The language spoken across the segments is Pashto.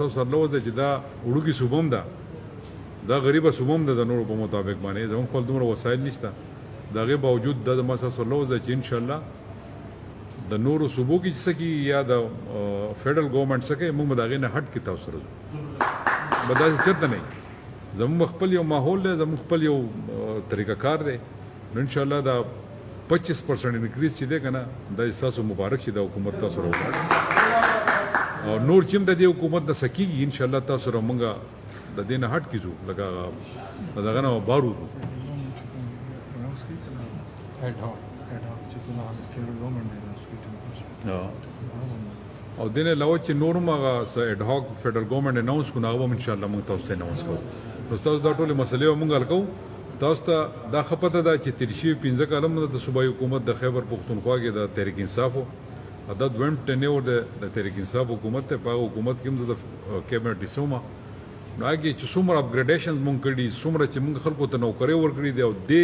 تاسو سره لوځي چې دا وړوکی صوبم ده دا غریبه صوبم ده د نورو په مطابق باندې زموږ خپل دومره وسایل نشته د هغې باوجود دا زما سره لوځي چې انشاءالله د نورو صوبو کې څه کې یا د فیډرل ګورنمنټ څه کې موږ به د هغې نه هټ کې تاسو سره به داسې چېرته نه وي زموږ خپل یو ماحول دی زموږ خپل یو طریقه کار دی نو انشاءالله دا 25% انکریز چې دی که نه دا ستاسو مبارک شي دا حکومت تاسو سره وکړي او نور چې هم د دې حکومت نه څه کېږي انشاءالله تاسو سره موږ د دې نه هټ کیږو لکه د دغه نه بار وځو او دې نه علاوه چې نور هم هغه څه اډ هاک فیډرل ګورنمنټ اناونس کړو هغه هم انشاءالله موږ تاسو ته اناونس کوو نو تاسو دا ټولې مسلې به موږ حل کوو تاسو ته دا ښه پته ده چې تېر شوي 15 کاله مو د صوبایي حکومت د خیبر پښتونخوا کې د تحریک انصاف دا دویم ټینیور د تحریک انصاف حکومت ته په هغه حکومت کې هم زه د کیبنټ حصه وم نو هغې چې څومره اپګریډیشنز مونږ کړي څومره چې مونږ خلکو ته نوکرۍ ورکړي دي او دې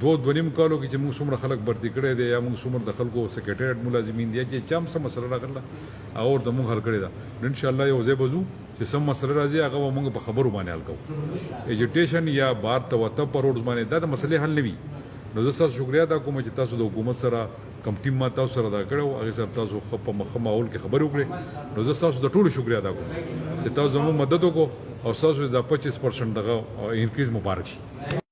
2.5 کالو کې چې مونږ څومره خلک برتي کړی دی یا مونږ څومره د خلکو سیکریټریټ ملازمین دي چې چا هم څه مسله راغله هغه ورته مونږ حل کړې ده نو انشاءالله یو ځای به ځو چې سم مسله راځي هغه به مونږ په خبرو باندې حل کوو ایجوکیشن یا بار ته وته په روډز باندې دا د مسلې حل نه وي نو زه ستاسو شکریا ادا کوم چې تاسو د حکومت سره کم ټیم ما تاسو سره دا کړی هغې سره تاسو ښه په مخه ماحول کې خبرې وکړې نو زه ستاسو د ټولو شکریا ادا کوم چې تاسو زموږ مدد وکړو او ستاسو دا 25% دغه انکریز مبارک شي